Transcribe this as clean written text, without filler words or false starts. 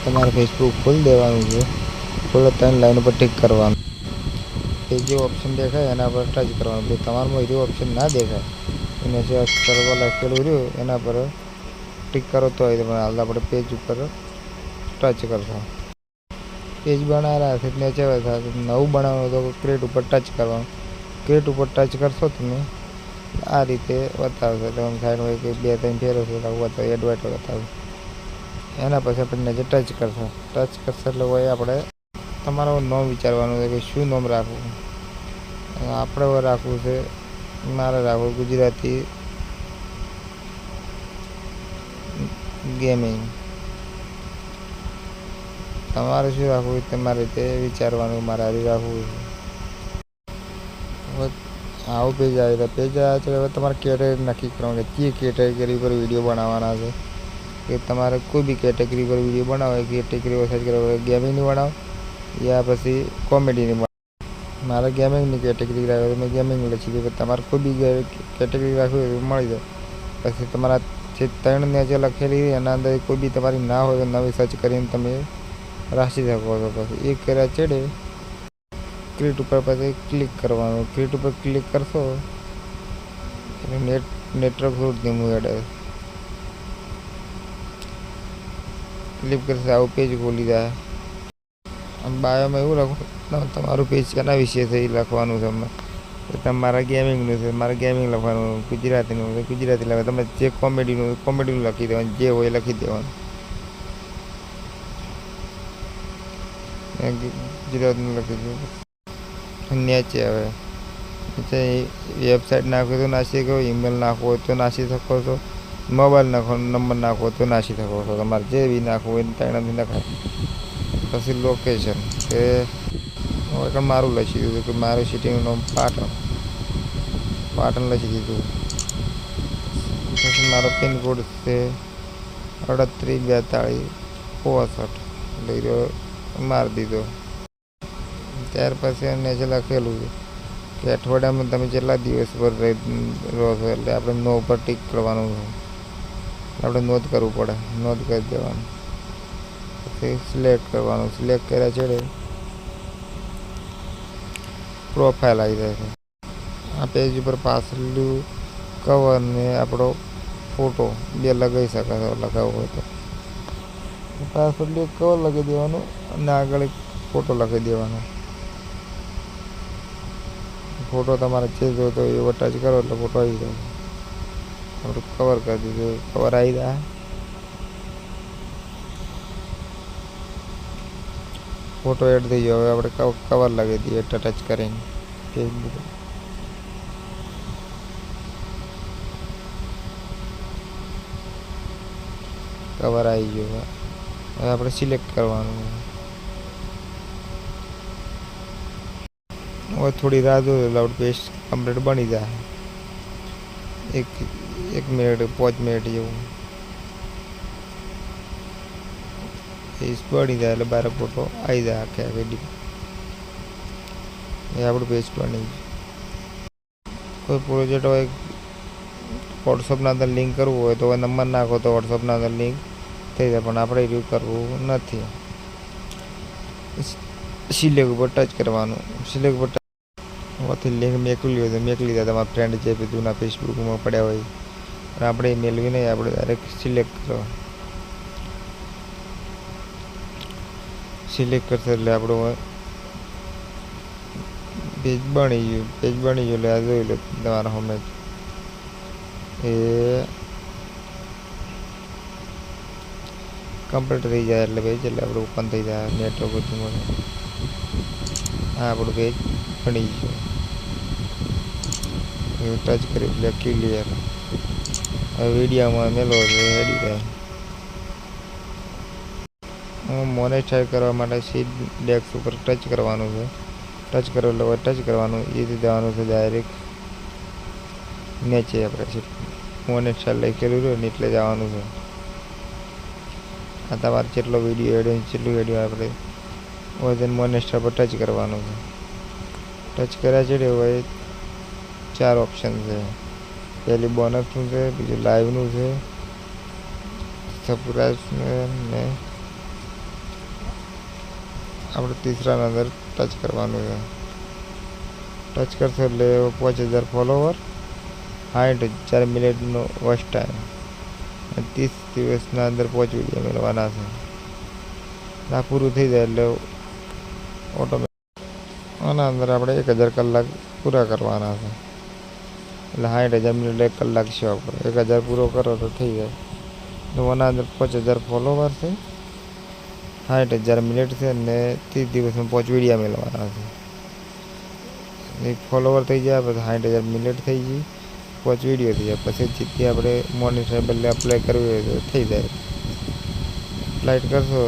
તમારે फेसबुक खोल देवानुं छे। खोले 3 लाइन पर टिक करवानुं। ए जो ऑप्शन देखाय एना पर टच करवानुं। जो तमारामां ए ऑप्शन ना देखाय एने जे अक्षर पर लखेलुं रह्युं एना पर टिक करो तो हाल आपणे पेज पर टच करशो। पेज बनावेला हशे नीचे नवुं बनाववानुं तो क्रिएट पर टच करवानुं। क्रिएट पर टच करशो तमे आ रीते बतावशे। તમે સાઈડમાં એક બે ત્રણ ફેરવશો એટલે બતાવે એડવાઇટ બતાવે। એના પછી આપણે નીચે ટચ કરશો। ટચ કરશો એટલે હોય આપણે તમારું નામ વિચારવાનું છે કે શું નામ રાખવું। આપણે હવે રાખવું છે, મારે રાખવું ગુજરાતી ગેમિંગ। તમારે શું રાખવું તમારી રીતે વિચારવાનું। મારે આ રાખવું છે। આવું પેજ આવે તો પેજ આવે તો હવે તમારે કેટેગરી નક્કી કરવાનું કે કઈ કેટેગરી પર વિડીયો બનાવવાના છે। કે તમારે કોઈ બી કેટેગરી પર વિડીયો બનાવો કેટેગરી સર્ચ કરો ગેમિંગની બનાવો યા પછી કોમેડીની બનાવો। મારે ગેમિંગની કેટેગરી રાખવી તો મેં ગેમિંગ લખી દીધું। તમારે કોઈ બી કેટેગરી રાખવી હોય તો મળી જાય। પછી તમારા જે 3 નીચે લખેલી એના અંદર કોઈ બી તમારી ના હોય તો નવી સર્ચ કરીને તમે રાખી શકો છો। પછી એક કર્યા ચડે ક્રિએટ ઉપર પછી ક્લિક કરવાનું। ક્રિએટ ઉપર ક્લિક કરશો એટલે નેટવર્ક થોડું ધીમું હેડે। ક્લિક કરશે આવું પેજ ખોલી જાય। બાયોમાં એવું લખવાનું તમારું પેજ કેના વિશે છે એ લખવાનું છે। તમારા ગેમિંગનું છે મારે ગેમિંગ લખવાનું। ગુજરાતીનું છે ગુજરાતી લખવાનું। તમે જે કોમેડીનું લખી દેવાનું। જે હોય લખી દેવાનું। ગુજરાતીનું લખી દેવાનું। નીચે હવે નીચે વેબસાઇટ નાખો તો નાખી શકો, ઈમેલ નાખવો હોય તો નાખી શકો છો, મોબાઈલ નાખવાનો નંબર નાખવો તો નાખી શકો છો। તમારે જે બી નાખવું હોય ત્રણેયથી નખાય। પછી લોકેશન કે હવે મારું લખી દીધું કે મારું સિટીનું નામ પાટણ લખી દીધું। પછી મારો પિનકોડ છે 384265 લઈ મારી દીધો। ત્યાર પછી નીચે લખેલું છે કે અઠવાડિયામાં તમે જેટલા દિવસ પર રહો છો એટલે આપણે નો ઉપર ટિક કરવાનું છે। આપણે નોંધ કરવું પડે, નોંધ કરી દેવાનું। પછી સિલેક્ટ કરવાનું। સિલેક્ટ કર્યા છેડે પ્રોફાઇલ આવી જાય છે। આ પેજ ઉપર પાછળનું કવર ને આપણો ફોટો બે લગાવી શકાય લગાવવો હોય તો। પાછળનું કવર લગાવી દેવાનું અને આગળ એક ફોટો લગાવી દેવાનો। ફોટો તમારે જે જોતો એવો ટચ કરો એટલે ફોટો આવી જાય। આપણે કવર કરી દીધું, કવર આવી જાય। ફોટો એડ થઈ ગયો। હવે આપણે કવર લગાવી દઈએ ટચ કરીને ફેસબુક। કવર આવી ગયો। હવે આપણે સિલેક્ટ કરવાનું। હવે થોડી રાહ જોઈએ એટલે આપણું પેજ કમ્પ્લીટ બની જાય। એક મિનિટ 5 મિનિટ જેવું પેજ બની જાય એટલે બાર ફોટો આવી જાય આખે વિડીયો। એ આપણું પેજ બની ગયું। કોઈ પ્રોજેક્ટ હોય વોટ્સઅપના અંદર લિંક કરવું હોય તો નંબર નાખો તો વોટ્સઅપના અંદર લિંક થઈ જાય। પણ આપણે એવું કરવું નથી। સિલેક્ટ ઉપર ટચ કરવાનું। સિલેક્ટ ઉપર હોવાથી લિંક મેકલી હોય તો મેકલી જાય। તમારા ફ્રેન્ડ જે જૂના ફેસબુકમાં પડ્યા હોય પણ આપણે મેળવી નહીં, આપણે ડાયરેક્ટ સિલેક્ટ કરો। સિલેક્ટ કરશે એટલે આપણું પેજ બની ગયું। પેજ બની ગયું એટલે આ જોઈ લો તમારા હોમે એ કમ્પ્લીટ થઈ જાય એટલે પેજ એટલે આપણું ઓપન થઈ જાય નેટવર્ક બધું મળે। આ આપણું પેજ બની ગયું। ટચ કરી એટલે ક્લિયર। હવે વિડીયોમાં મેલો રેડી થાય। મોનેટાઇઝ કરવા માટે સીટ ડેસ્ક ઉપર ટચ કરવાનું છે। ટચ કરો એટલે ટચ કરવાનું એ રીતે જવાનું છે ડાયરેક્ટ નીચે। આપણે મોનેટાઇઝ લખેલું રહ્યું ને એટલે જવાનું છે। આ તમારે જેટલો વિડીયો એડ જેટલું વિડીયો આપણે વજન મોનેટાઇઝ પર ટચ કરવાનું છે। ટચ કર્યા છે હોય 4 ઓપ્શન છે। પહેલી બોનસનું છે, બીજું લાઈવનું છે, સબસ્ક્રાઇબ ને આપણે તીસરાના અંદર ટચ કરવાનું છે. ટચ કરશો એટલે 5000 ફોલોવર, 60,000 મિનિટનો વોચ ટાઈમ, 30 દિવસના અંદર 5 વિડીયો મેળવવાના છે. આ પૂરું થઈ જાય એટલે ઓટોમેટિક આના અંદર આપણે 1000 કલાક પૂરા કરવાના છે. એટલે 60,000 મિનિટ 1 કલાક છે. આપણે 1000 પૂરો કરો તો થઈ જાય. આના અંદર 5000 ફોલોવર છે, 60,000 મિનિટ છે અને 30 દિવસમાં 5 વિડીયા મેળવવાના છે. એક ફોલોવર થઈ જાય પછી 60,000 મિનિટ થઈ ગઈ, 5 વિડીયો થઈ જાય. પછી જેથી આપણે મોનિટાઇઝેબલ એપ્લાય કરવી હોય તો થઈ જાય. એપ્લાય કરશો